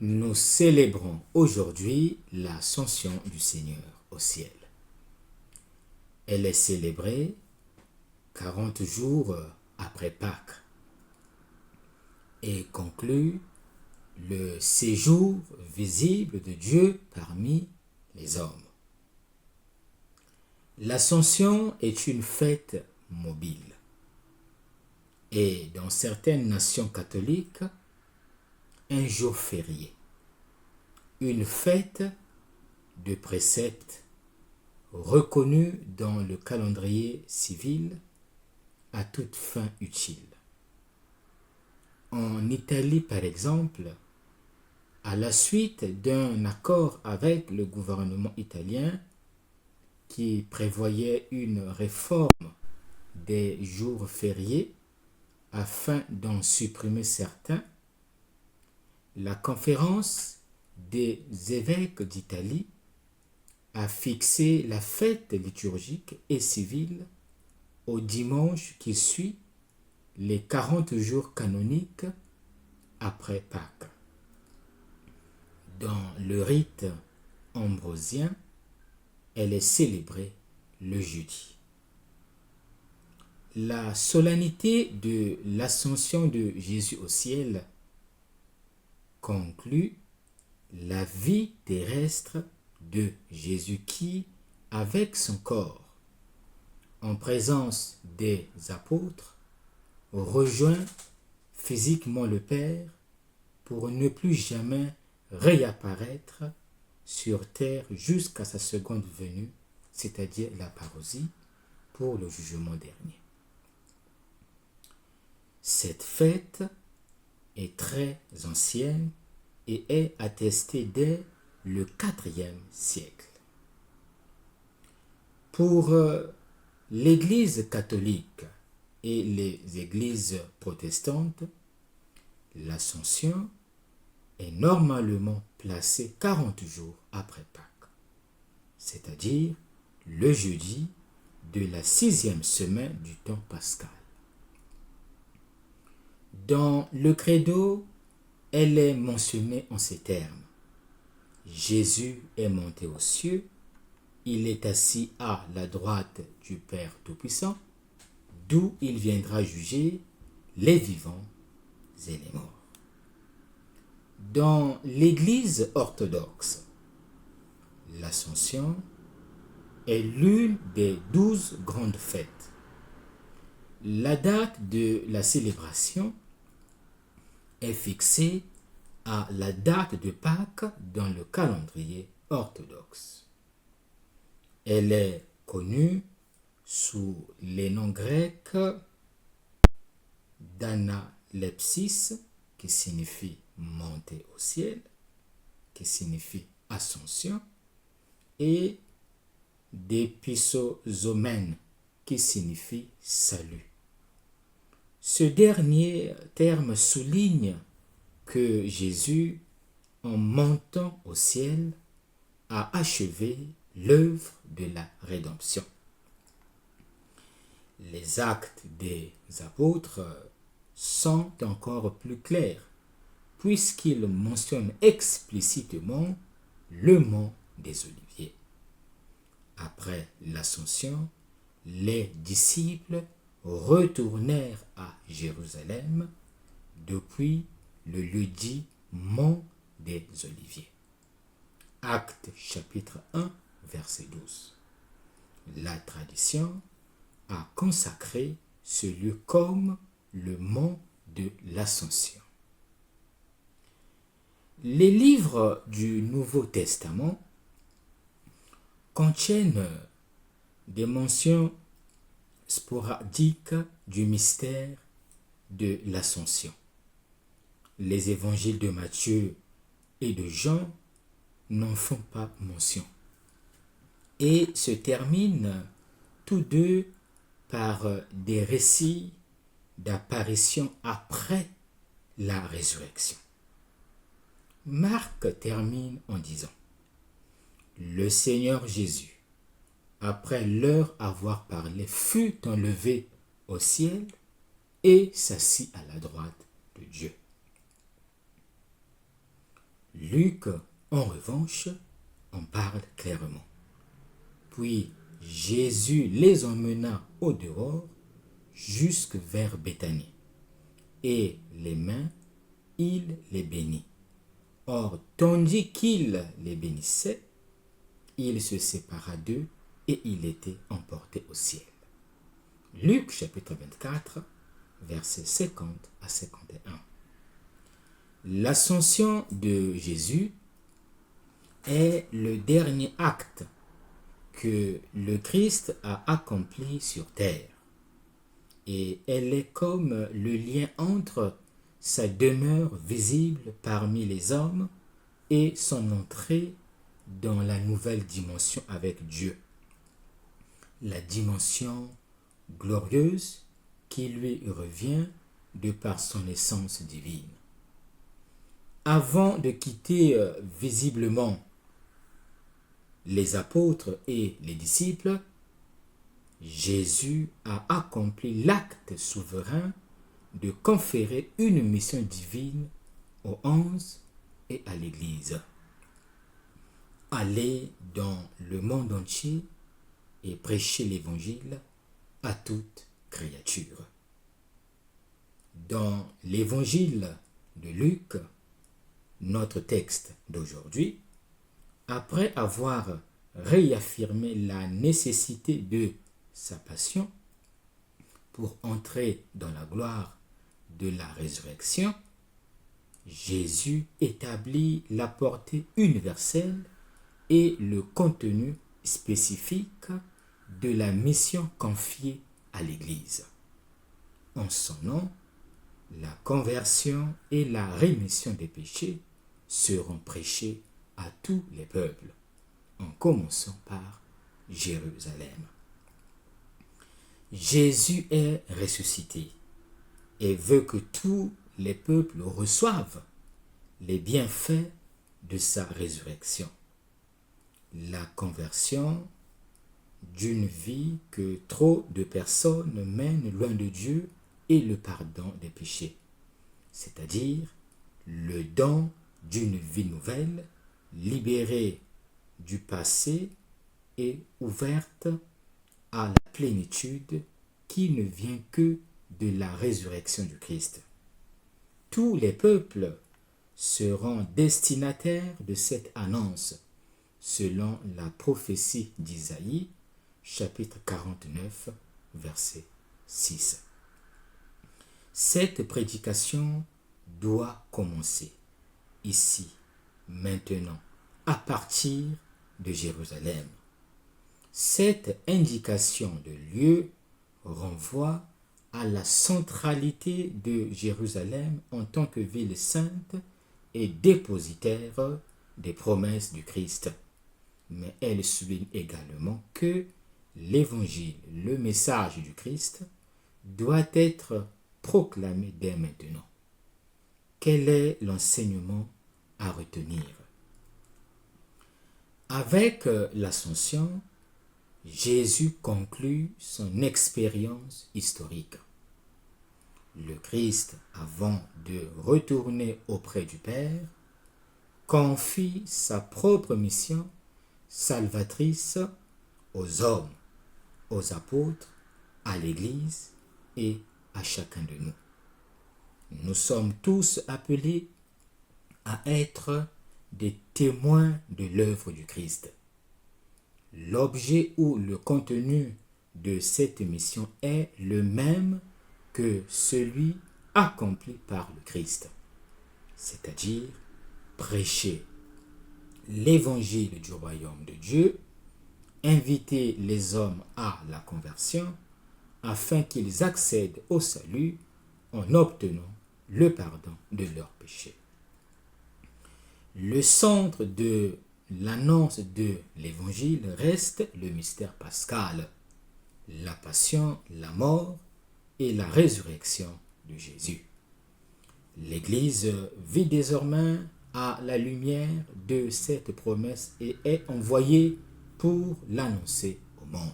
Nous célébrons aujourd'hui l'ascension du Seigneur au ciel. Elle est célébrée 40 jours après Pâques et conclut le séjour visible de Dieu parmi les hommes. L'Ascension est une fête mobile et dans certaines nations catholiques, un jour férié, une fête de préceptes reconnue dans le calendrier civil à toute fin utile. En Italie, par exemple, à la suite d'un accord avec le gouvernement italien qui prévoyait une réforme des jours fériés afin d'en supprimer certains, la conférence des évêques d'Italie a fixé la fête liturgique et civile au dimanche qui suit les 40 jours canoniques après Pâques. Dans le rite ambrosien, elle est célébrée le jeudi. La solennité de l'ascension de Jésus au ciel conclut la vie terrestre de Jésus qui, avec son corps, en présence des apôtres, rejoint physiquement le Père pour ne plus jamais réapparaître sur terre jusqu'à sa seconde venue, c'est-à-dire la parousie, pour le jugement dernier. Cette fête est très ancienne et est attestée dès le IVe siècle. Pour l'Église catholique et les églises protestantes, l'Ascension est normalement placée 40 jours après Pâques, c'est-à-dire le jeudi de la 6e semaine du temps pascal. Dans le credo, elle est mentionnée en ces termes. Jésus est monté aux cieux, il est assis à la droite du Père Tout-Puissant, d'où il viendra juger les vivants et les morts. Dans l'Église orthodoxe, l'Ascension est l'une des 12 grandes fêtes. La date de la célébration est fixée à la date de Pâques dans le calendrier orthodoxe. Elle est connue sous les noms grecs d'analepsis, qui signifie monter au ciel, qui signifie ascension, et d'épisosomène, qui signifie salut. Ce dernier terme souligne que Jésus, en montant au ciel, a achevé l'œuvre de la rédemption. Les actes des apôtres sont encore plus clairs, puisqu'ils mentionnent explicitement le mont des Oliviers. Après l'Ascension, les disciples retournèrent à Jérusalem depuis le lieu-dit mont des Oliviers. Actes chapitre 1, verset 12. La tradition a consacré ce lieu comme le mont de l'Ascension. Les livres du Nouveau Testament contiennent des mentions sporadiques du mystère de l'Ascension. Les évangiles de Matthieu et de Jean n'en font pas mention et se terminent tous deux par des récits d'apparition après la résurrection. Marc termine en disant « Le Seigneur Jésus, après leur avoir parlé, fut enlevé au ciel et s'assit à la droite de Dieu. » Luc, en revanche, en parle clairement. Puis Jésus les emmena au dehors jusque vers Béthanie. Et les mains, il les bénit. Or, tandis qu'il les bénissait, il se sépara d'eux et il était emporté au ciel. Luc chapitre 24, versets 50 à 51. L'ascension de Jésus est le dernier acte que le Christ a accompli sur terre. Et elle est comme le lien entre sa demeure visible parmi les hommes et son entrée dans la nouvelle dimension avec Dieu. La dimension glorieuse qui lui revient de par son essence divine. Avant de quitter visiblement les apôtres et les disciples, Jésus a accompli l'acte souverain de conférer une mission divine aux 11 et à l'Église. Aller dans le monde entier et prêcher l'Évangile à toute créature. Dans l'Évangile de Luc, notre texte d'aujourd'hui, après avoir réaffirmé la nécessité de sa passion pour entrer dans la gloire de la résurrection, Jésus établit la portée universelle et le contenu spécifique de la mission confiée à l'Église. En son nom, la conversion et la rémission des péchés seront prêchés à tous les peuples, en commençant par Jérusalem. Jésus est ressuscité et veut que tous les peuples reçoivent les bienfaits de sa résurrection. La conversion d'une vie que trop de personnes mènent loin de Dieu et le pardon des péchés, c'est-à-dire le don d'une vie nouvelle, libérée du passé et ouverte à la plénitude qui ne vient que de la résurrection du Christ. Tous les peuples seront destinataires de cette annonce, selon la prophétie d'Isaïe, chapitre 49, verset 6. Cette prédication doit commencer ici, maintenant, à partir de Jérusalem. Cette indication de lieu renvoie à la centralité de Jérusalem en tant que ville sainte et dépositaire des promesses du Christ. Mais elle souligne également que l'évangile, le message du Christ, doit être proclamé dès maintenant. Quel est l'enseignement à retenir? Avec l'ascension, Jésus conclut son expérience historique. Le Christ, avant de retourner auprès du Père, confie sa propre mission salvatrice aux hommes, aux apôtres, à l'Église et à chacun de nous. Nous sommes tous appelés à être des témoins de l'œuvre du Christ. L'objet ou le contenu de cette mission est le même que celui accompli par le Christ, c'est-à-dire prêcher l'évangile du royaume de Dieu, inviter les hommes à la conversion afin qu'ils accèdent au salut en obtenant le pardon de leurs péchés. Le centre de l'annonce de l'évangile reste le mystère pascal, la passion, la mort et la résurrection de Jésus. L'Église vit désormais à la lumière de cette promesse et est envoyée pour l'annoncer au monde.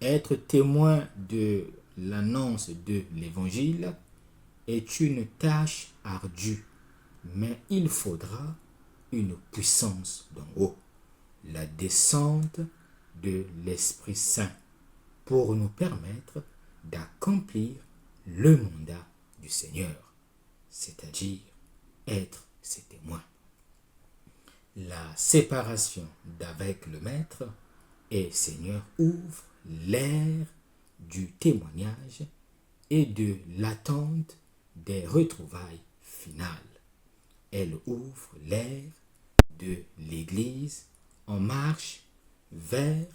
Être témoin de l'annonce de l'Évangile est une tâche ardue, mais il faudra une puissance d'en haut, la descente de l'Esprit Saint, pour nous permettre d'accomplir le mandat du Seigneur, c'est-à-dire être ses témoins. La séparation d'avec le Maître et Seigneur ouvre l'ère du témoignage et de l'attente des retrouvailles finales. Elle ouvre l'ère de l'Église en marche vers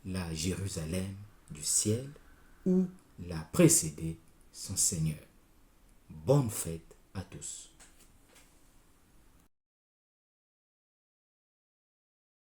la Jérusalem du ciel où l'a précédé son Seigneur. Bonne fête à tous.